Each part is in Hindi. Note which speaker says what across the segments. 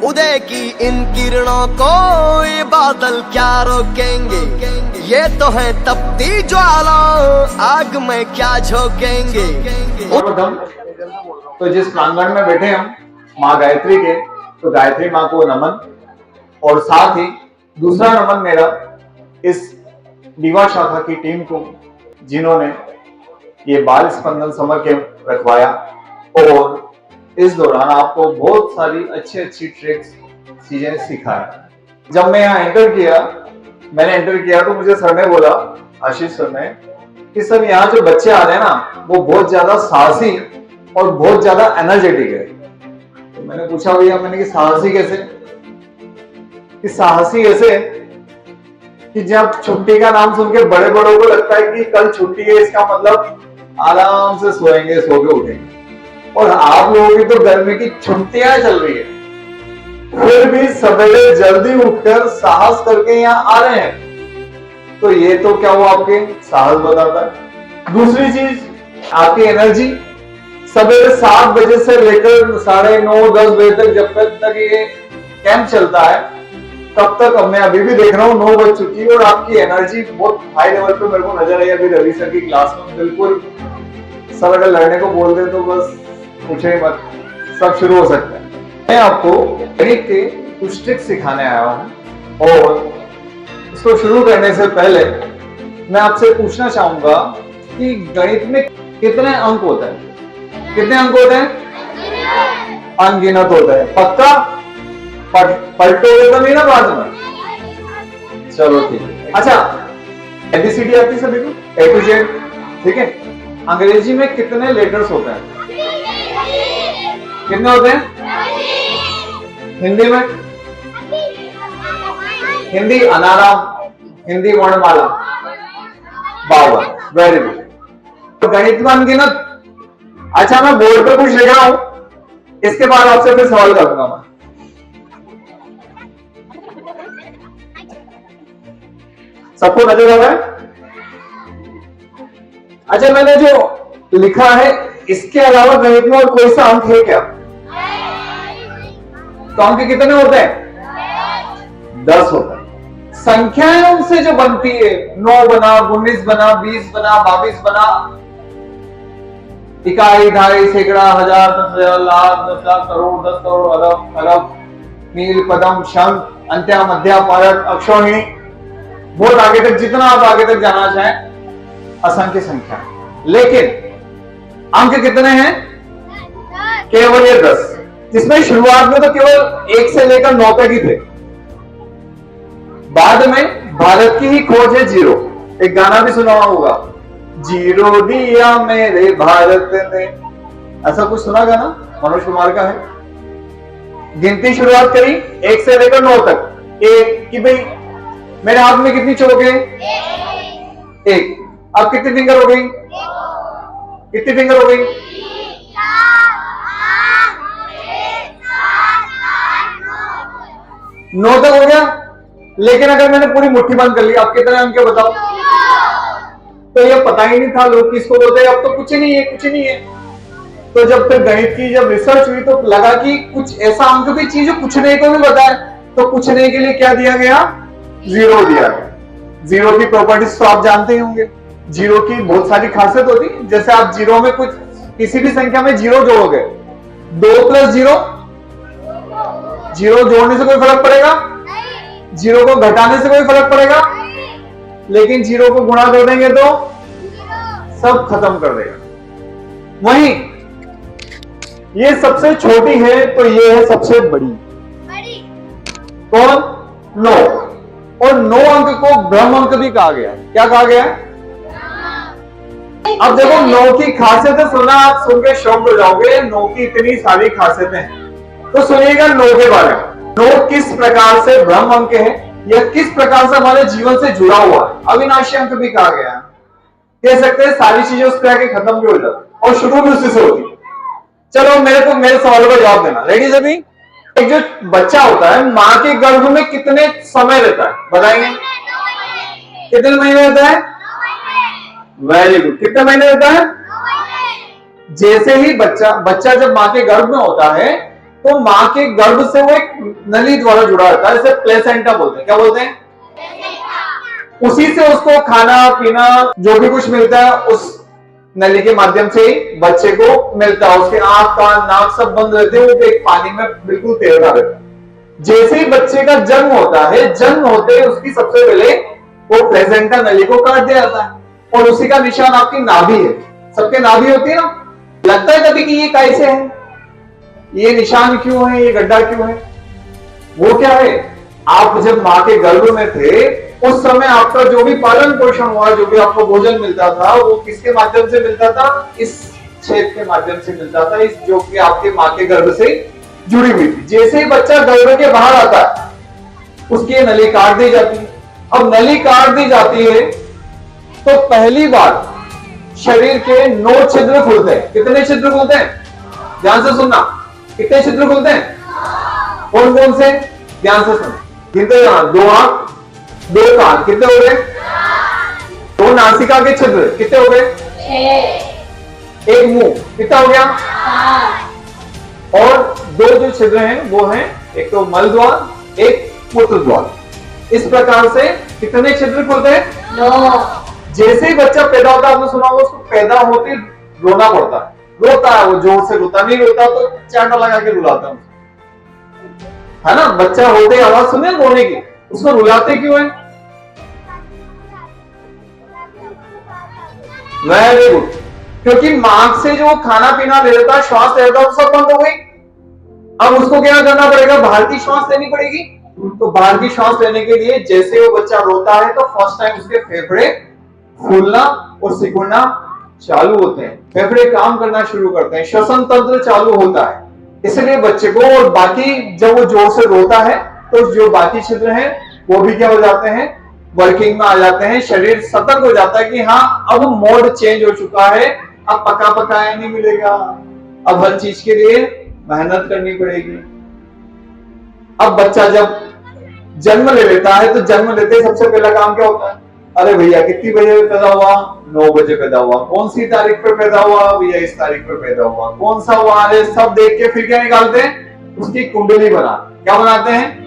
Speaker 1: उदय की इन किरणों को ये बादल क्या रोकेंगे। ये तो है तपती ज्वाला, आग में क्या झोंकेंगे।
Speaker 2: तो जिस प्रांगण में बैठे हम माँ गायत्री के, तो गायत्री माँ को नमन, और साथ ही दूसरा नमन मेरा इस दीवा शाखा की टीम को, जिन्होंने ये बाल स्पंदन समर कैंप रखवाया और इस दौरान आपको बहुत सारी अच्छी ट्रिक्स चीजें सिखाया। जब मैं यहाँ मैंने एंटर किया तो मुझे सर ने बोला, आशीष सर ने, कि सर यहाँ जो बच्चे आ रहे हैं ना वो बहुत ज्यादा साहसी और बहुत ज्यादा एनर्जेटिक है। तो मैंने पूछा भैया, मैंने कि साहसी कैसे? कि साहसी ऐसे कि जब छुट्टी का नाम सुन के बड़े बड़ों को लगता है कि कल छुट्टी है, इसका मतलब आराम से सोएंगे, सो के उठेंगे, और आप लोगों की तो गर्मी की छुट्टियां चल रही है, फिर भी सवेरे जल्दी उठकर साहस करके यहाँ आ रहे हैं। तो ये तो क्या वो आपके साहस बताता है। दूसरी चीज, आपकी एनर्जी। सवेरे 7 बजे से लेकर 9:30-10 बजे तक, जब तक ये कैंप चलता है, तब तक, अब मैं अभी भी देख रहा हूँ 9 बज चुकी है और आपकी एनर्जी बहुत हाई लेवल पे मेरे को नजर आई। अभी रवि सर की क्लास में बिल्कुल, सर अगर लड़ने को बोल दे तो बस पूछे मत, सब शुरू हो सकता है। मैं आपको गणित के कुछ ट्रिक्स सिखाने आया हूँ, और इसको शुरू करने से पहले मैं आपसे पूछना चाहूंगा कि गणित में कितने अंक होते हैं? कितने अंक होते हैं? अनगिनत होते हैं। पक्का? पलटोगे तो नहीं ना बाद में? चलो ठीक है। अच्छा, एबीसीडी आती है सभी को? A to Z, ठीक है। अंग्रेजी में कितने लेटर्स होते हैं? कितने होते हैं? हिंदी में? हिंदी अनाराम, हिंदी वर्णमाला 52। Very good. तो गणित में अनगिनत। अच्छा, मैं बोर्ड पे कुछ लिख रहा हूं, इसके बाद आपसे फिर सवाल करूंगा मैं। सबको नजर आ रहा है? अच्छा, मैंने जो लिखा है इसके अलावा गणित में और कोई सा अंक है क्या? तो अंक कितने होते हैं? 10 होता है। संख्याएं उनसे जो बनती है, 9 बना, 19 बना, 20 बना, 22 बना, इकाई, ढाई, सैकड़ा, हजार, 10,000, लाख, 10 लाख, करोड़, 10 करोड़, अरब, मील, पदम, शंख, अंत्या, मध्या, पारक, अक्षौहिणी, बहुत आगे तक, जितना आप आगे तक जाना चाहें, असंख्य संख्या। लेकिन अंक कितने हैं? केवल ये 10, जिसमें शुरुआत में तो केवल 1 से लेकर 9 तक ही थे। बाद में भारत की ही खोज है 0। एक गाना भी सुना होगा, 0 दिया मेरे भारत ने, ऐसा कुछ सुना गाना? मनोज कुमार का है। गिनती शुरुआत करी 1 से लेकर 9 तक। एक कि भाई मेरे हाथ में कितनी चोक है? 1। अब कितनी फिंगर हो गई? कितनी फिंगर हो गई? 9 तक हो गया। लेकिन अगर मैंने पूरी मुट्ठी बंद कर ली, आप कितने अंक के बताओ? तो ये पता ही नहीं था लोग किसको बोलते हैं, अब तो कुछ नहीं है, कुछ नहीं है। तो जब फिर गणित की जब रिसर्च हुई तो लगा कि कुछ ऐसा अंक भी चीज जो कुछ नहीं को भी बताए। तो कुछ नहीं के लिए क्या दिया गया? 0 दिया गया। 0 की प्रॉपर्टीज तो आप जानते ही होंगे। 0 की बहुत सारी खासियत होती है। जैसे आप 0 में कुछ, किसी भी संख्या में 0 जोड़ोगे, 2 + 0, 0 जोड़ने से कोई फर्क पड़ेगा? 0 को घटाने से कोई फर्क पड़ेगा? लेकिन 0 को गुणा कर देंगे तो सब खत्म कर देगा। वहीं ये सबसे छोटी है तो ये है सबसे बड़ी। कौन? 9। और 9 अंक को ब्रह्म अंक भी कहा गया है। क्या कहा गया है? अब देखो, 9 की खासियतें सुना, आप सुन के शौक हो जाओगे। 9 की इतनी सारी खासियतें हैं, तो सुनिएगा 9 के बारे में। 9 किस प्रकार से ब्रह्म अंक है या किस प्रकार से हमारे जीवन से जुड़ा हुआ है। अविनाशी अंक भी कहा गया है। कह सकते हैं सारी चीजें उसके आगे खत्म भी हो जाती और शुरू भी उसी से होती है। चलो, मेरे सवाल का जवाब देना। रेडी सभी? एक जो बच्चा होता है, माँ के गर्भ में कितने समय रहता है? बताएंगे? कितने महीने रहता है? Very good. कितने महीने रहता है? जैसे ही बच्चा जब माँ के गर्भ में होता है तो माँ के गर्भ से वो एक नली द्वारा जुड़ा रहता है, जैसे प्लेसेंटा बोलते हैं। क्या बोलते हैं? उसी से उसको खाना पीना जो भी कुछ मिलता है उस नली के माध्यम से ही बच्चे को मिलता है। उसके आंख कान नाक सब बंद रहते हैं, वो एक पानी में बिल्कुल तैरता रहता है। जैसे ही बच्चे का जन्म होता है, जन्म होते ही उसकी सबसे पहले वो प्लेसेंटा नली को काट दिया जाता है और उसी का निशान आपकी नाभि है। सबके नाभि होती है ना, लगता है कभी कि ये कैसे है, ये निशान क्यों है, ये गड्ढा क्यों है? वो क्या है, आप जब माँ के गर्भ में थे उस समय आपका जो भी पालन पोषण हुआ, जो भी आपको भोजन मिलता था, वो किसके माध्यम से मिलता था? इस छेद के माध्यम से मिलता था, इस जो कि आपके माँ के गर्भ से जुड़ी हुई थी। जैसे ही बच्चा गर्भ के बाहर आता है उसकी नली काट दी जाती है। अब नली काट दी जाती है तो पहली बार शरीर के 9 छिद्र खुलते हैं। कितने छिद्र खुलते हैं? ध्यान से सुनना, कितने छिद्र खुलते हैं? कौन कौन से? ध्यान से सुनना, गिनते जाना। 2 आंख, 2 कान, कितने हो गए? 2 नासिका के छिद्र, कितने हो गए? 6। 1 मुंह, कितना हो गया? 5। और 2 जो छिद्र हैं वो हैं, एक तो मल द्वार, एक मूत्र द्वार। इस प्रकार से कितने छिद्र खुलते हैं? 9। जैसे ही बच्चा पैदा होता है, आपने सुना होगा, उसको पैदा होते रोना पड़ता है, रोता है, वो जोर से रोता नहीं, रोता तो चांटा लगा के रुलाता है ना। बच्चा होते आवाज सुने रोने की, उसको रुलाते क्यों है? वेरी गुड, क्योंकि मां से जो खाना पीना ले लेता है, श्वास ले लेता है, वो सब बंद हो गई। अब उसको क्या करना पड़ेगा? बाहर की श्वास लेनी पड़ेगी। तो बाहर की श्वास लेने के लिए जैसे वो बच्चा रोता है तो फर्स्ट टाइम उसके फेफड़े फूलना और सिकुड़ना चालू होते हैं, फेफड़े काम करना शुरू करते हैं, श्वसन तंत्र चालू होता है। इसलिए बच्चे को, और बाकी जब वो जोर से रोता है तो जो बाकी छिद्र हैं वो भी क्या हो जाते हैं? वर्किंग में आ जाते हैं। शरीर सतर्क हो जाता है कि हाँ अब मोड चेंज हो चुका है, अब पका पकाया नहीं मिलेगा, अब हर चीज के लिए मेहनत करनी पड़ेगी। अब बच्चा जब जन्म ले लेता है तो जन्म लेते ही सबसे पहला काम क्या होता है? अरे भैया कितनी बजे पैदा हुआ? 9 बजे पैदा हुआ। कौन सी तारीख पे पैदा हुआ? भैया इस तारीख पे पैदा हुआ। कौन सा वार है? सब देख के फिर क्या निकालते हैं? उसकी कुंडली बना, क्या बनाते हैं?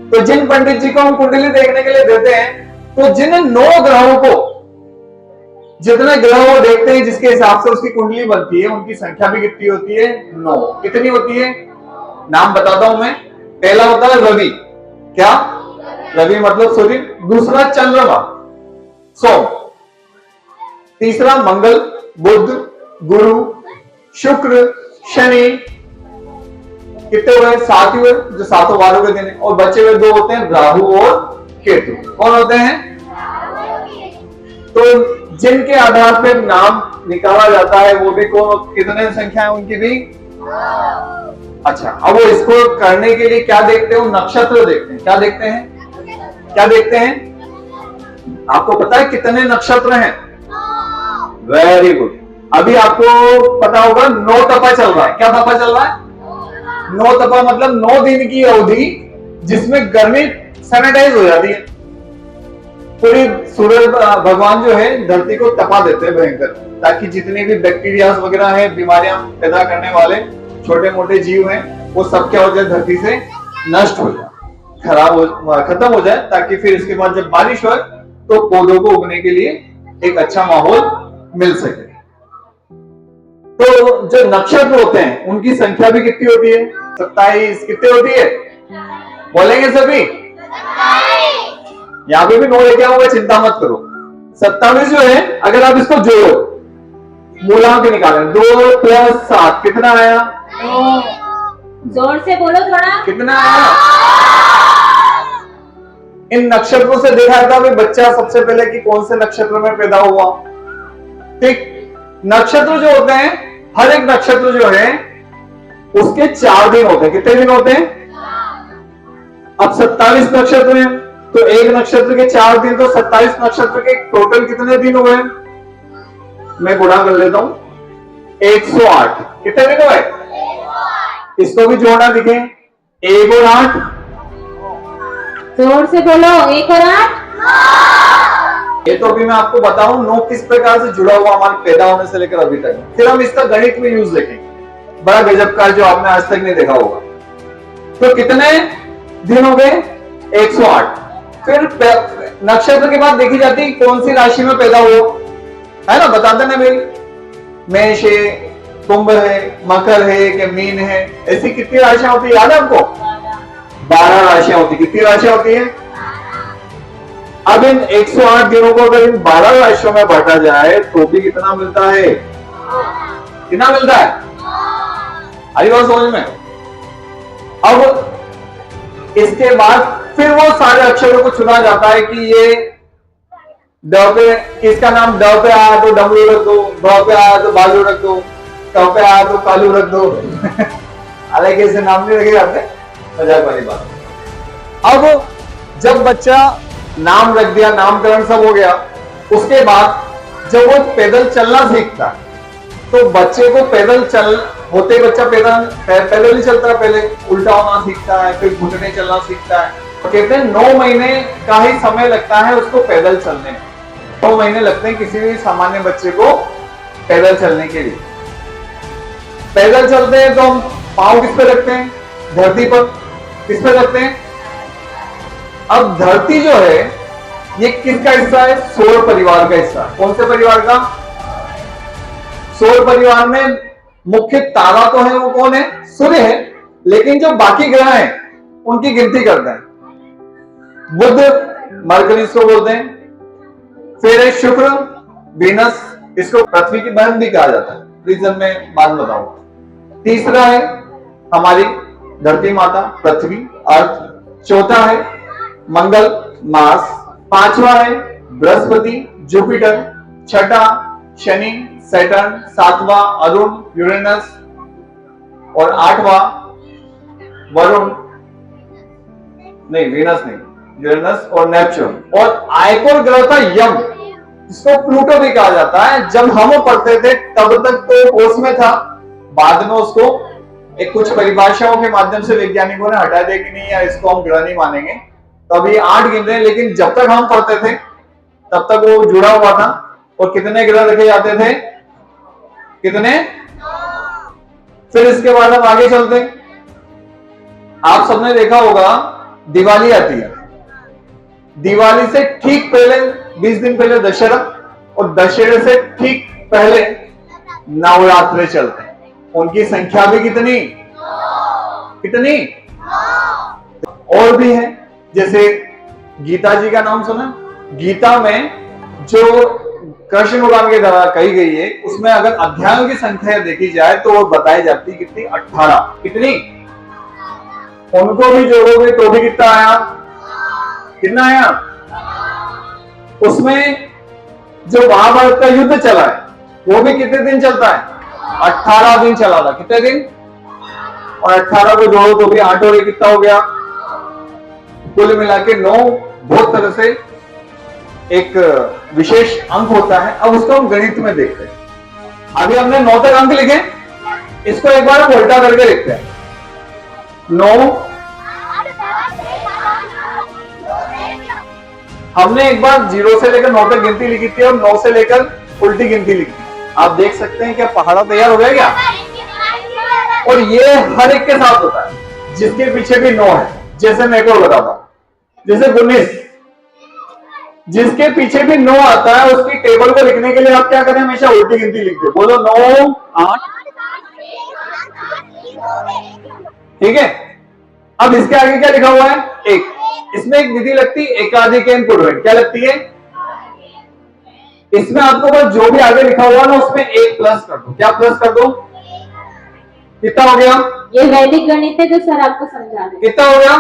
Speaker 2: तो जिन पंडित जी को हम कुंडली देखने के लिए देते हैं, तो जिन 9 ग्रहों को, जितने ग्रह वो देखते हैं जिसके हिसाब से उसकी कुंडली बनती है, उनकी संख्या भी कितनी होती है? 9। कितनी होती है? नाम बताता हूं मैं। पहला होता है रवि, क्या? रवि मतलब सूर्य। दूसरा चंद्रमा, सोम। तीसरा मंगल, बुध, गुरु, शुक्र, शनि। कितने हुए? 7 हुए, जो 7 वारों के दिन है। और बचे हुए 2 होते हैं, राहु और केतु। कौन होते हैं? तो जिनके आधार पर नाम निकाला जाता है वो भी कौन, कितने संख्या है उनकी भी? अच्छा, अब वो इसको करने के लिए क्या देखते हैं? वो नक्षत्र देखते हैं। क्या देखते हैं? क्या देखते हैं? आपको पता है कितने नक्षत्र हैं? Very good. अभी आपको पता होगा 9 तपा चल रहा है। क्या तपा चल रहा है? 9 तपा मतलब 9 दिन की अवधि जिसमें गर्मी सैनिटाइज हो जाती है। पूरी सूर्य भगवान जो है धरती को तपा देते हैं भयंकर, ताकि जितने भी बैक्टीरिया वगैरह है, बीमारियां पैदा करने वाले छोटे मोटे जीव हैं, वो सब क्या हो जाए? धरती से नष्ट हो जाए, खत्म हो जाए, ताकि फिर इसके बाद जब बारिश हो तो पौधों को उगने के लिए एक अच्छा माहौल मिल सके। तो जो नक्षत्र होते हैं उनकी संख्या भी कितनी होती है? 27। कितनी होती है? बोलेंगे सभी? यहाँ पे भी 9 लेके आऊंगा, चिंता मत करो। 27 जो है, अगर आप इसको जोड़ो, मूलांक निकालें, 2 + 7 कितना आया?
Speaker 3: 2। जोर से बोलो थोड़ा।
Speaker 2: कितना आया? इन नक्षत्रों से देखा था कि बच्चा सबसे पहले कि कौन से नक्षत्र में पैदा हुआ। ठीक, नक्षत्र जो होते हैं, हर एक नक्षत्र जो है उसके 4 दिन होते हैं। कितने दिन होते हैं? अब 27 नक्षत्र हैं, तो एक नक्षत्र के 4 दिन, तो 27 नक्षत्र के टोटल कितने दिन हुए? मैं गुणा कर लेता हूं, 108। कितने दिन हुए? इसको भी जोड़ना दिखे, 1 और 8।
Speaker 3: जोर से बोलो, 1 और 8।
Speaker 2: ये तो अभी मैं आपको बताऊं 9 किस प्रकार से जुड़ा हुआ हमारे पैदा होने से लेकर अभी तक। फिर हम इसका गणित में यूज देखेंगे। बड़ा गजब का जो आपने आज तक नहीं देखा होगा। तो कितने दिन हो गए? 108। फिर नक्षत्र के बाद देखी जाती है कौन सी राशि में पैदा हो, है ना, बताते ना भाई, मेष है, कुंभ है, मकर है कि मीन है, ऐसी कितनी राशियां होती है याद है आपको? 12 राशियां होती। कितनी राशियां होती है? अब इन 108 दिनों को अगर इन 12 राशियों में बांटा जाए तो भी कितना मिलता है? कितना मिलता है? आई बात समझ में? अब इसके बाद फिर वो सारे अक्षरों को चुना जाता है कि ये ड पे, किसका नाम ड पे आया तो डमरू रख दो, ब पे आया तो बालू रख दो, क पे आया तो कालू रख दो। हालांकि ऐसे नाम नहीं रखे जाते, मजाक वाली बात। अब जब बच्चा नाम रख दिया, नामकरण सब हो गया, उसके बाद जब वो पैदल चलना सीखता है तो बच्चे को पैदल चल होते बच्चा पैदल ही चलता है, पहले उल्टा होना सीखता है, फिर घुटने चलना सीखता है। तो कहते हैं 9 महीने का ही समय लगता है उसको पैदल चलने में। 9 महीने लगते हैं किसी भी सामान्य बच्चे को पैदल चलने के लिए। पैदल चलते हैं तो हम पांव किस पे रखते हैं? धरती पर। किस पे रखते हैं? अब धरती जो है ये किसका हिस्सा है? सौर परिवार का हिस्सा। कौन से परिवार का? सौर परिवार में मुख्य तारा तो है, वो कौन है? सूर्य है, लेकिन जो बाकी ग्रह हैं उनकी गिनती करते हैं। बुध, मरकरी इसको बोलते हैं, फिर है शुक्र, वीनस, इसको पृथ्वी की बहन भी कहा जाता है, रीजन में बाद में बताऊंगा। तीसरा है हमारी धरती माता पृथ्वी, अर्थ। चौथा है मंगल, मार्स। पांचवा है बृहस्पति, जुपिटर। छठा शनि, सैटर्न। सातवां अरुण, यूरेनस। और आठवां वरुण, नहीं वीनस नहीं, यूरेनस और नेपच्यून। और आयकोर ग्रह था यम, इसको प्लूटो भी कहा जाता है। जब हम पढ़ते थे तब तक तो कोर्स में था, बाद में उसको एक कुछ परिभाषाओं के माध्यम से वैज्ञानिकों ने हटा दिया कि नहीं यार इसको हम ग्रह नहीं मानेंगे, तो अभी 8 गिन रहे हैं। लेकिन जब तक हम पढ़ते थे तब तक वो जुड़ा हुआ था। और कितने ग्रह रखे जाते थे? कितने? फिर इसके बाद हम आगे चलते हैं। आप सबने देखा होगा दिवाली आती है, दिवाली से ठीक पहले 20 दिन पहले दशहरा, और दशहरे से ठीक पहले नवरात्रे चलते हैं। उनकी संख्या भी कितनी कितनी और भी है। जैसे गीता जी का नाम सुना? गीता में जो कृष्ण भगवान के द्वारा कही गई है उसमें अगर अध्यायों की संख्या देखी जाए तो वो बताई जाती है कितनी? 18। कितनी? उनको भी जोड़ोगे तो भी कितना आया? कितना आया? उसमें जो महाभारत का युद्ध चला है वो भी कितने दिन चलता है? 18 दिन चला था। कितने दिन? और 18 को जोड़ो तो भी 8 और 1 कितना हो गया? कुल मिला के 9। बहुत तरह से एक विशेष अंक होता है। अब उसको हम गणित में देखते हैं। अभी हमने 9 तक अंक लिखे, इसको एक बार उल्टा करके लिखते हैं। 9, हमने एक बार 0 से लेकर 9 तक गिनती लिखी थी और 9 से लेकर उल्टी गिनती लिखी। आप देख सकते हैं क्या पहाड़ा तैयार हो गया क्या? और ये हर एक के साथ होता है जिसके पीछे भी 9 है। जैसे मैं को बताता हूं, जैसे 19, जिसके पीछे भी 9 आता है उसकी टेबल को लिखने के लिए आप क्या करें? हमेशा उल्टी गिनती लिखते। बोलो 9, 8। ठीक है। अब इसके आगे क्या लिखा हुआ है? 1। इसमें एक विधि लगती है एकाधिकैन पूर्वक। क्या लगती है? इसमें आपको बस जो भी आगे लिखा हुआ ना उसमें 1 प्लस कर दो। क्या प्लस कर दो? कितना हो गया?
Speaker 3: ये वैदिक गणित है जो सर आपको समझा रहे।
Speaker 2: कितना हो गया?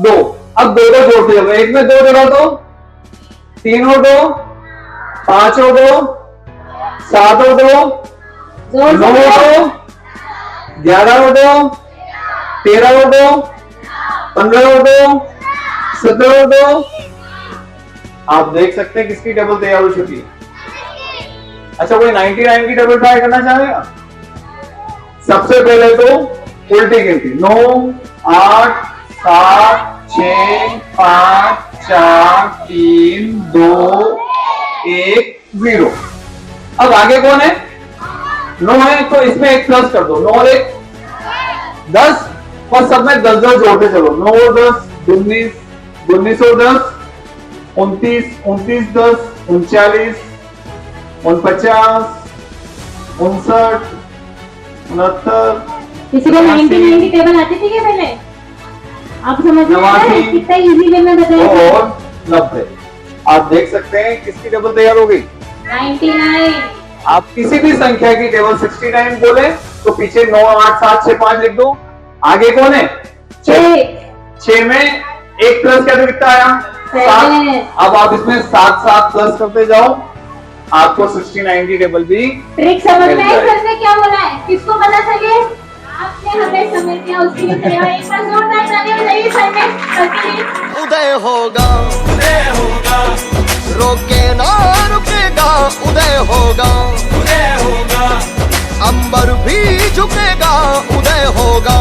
Speaker 2: 2। अब 2 को जोड़ते जाओ। 1 में 2 जोड़ा तो 3 और 2, 5 और 2, 7 और 2, 9 और 2, 11 और 2, 13 और 2, 15 और 2, 17 और 2। आप देख सकते हैं किसकी टेबल तैयार हो चुकी है। अच्छा, कोई 99 की टेबल ट्राई करना चाहेगा? सबसे पहले तो उल्टी गिनती। 9, 8, 7, 6, 5, 4, 3, 2, 1, 0। अब आगे कौन है? 9 है तो इसमें एक प्लस कर दो, 9 और 1 10, और सब में 10 जोड़ते चलो। 9 और 10 19, 19 और 10 29, 29 10 39, 49, 59, 69,
Speaker 3: किसी को 99 की टेबल आती थी क्या पहले? आप समझ में आ रहा है कितना इजी वे में बताया
Speaker 2: और 90। आप देख सकते हैं किसकी टेबल तैयार हो गई?
Speaker 3: 99।
Speaker 2: आप किसी भी संख्या की टेबल 69 बोले तो पीछे 9 8 7 6 5 लिख दो। आगे कौन है? 6 में एक प्लस क्या तो कितना आया? 7। अब आप इसमें 7 7 प्लस करते जाओ, आपको 69 की टेबल भी
Speaker 3: ट्रिक समझ में आई? सर ने क्या बोला है? किसको पता चले? आपने हमें समझ दिया, उसकी भी तरह एक बार जोरदार ताली बजाइए सर ने सबके लिए।
Speaker 1: उदय होगा, उदय होगा, रोके ना रुकेगा, उदय होगा, उदय होगा, अंबर भी झुकेगा, उदय होगा,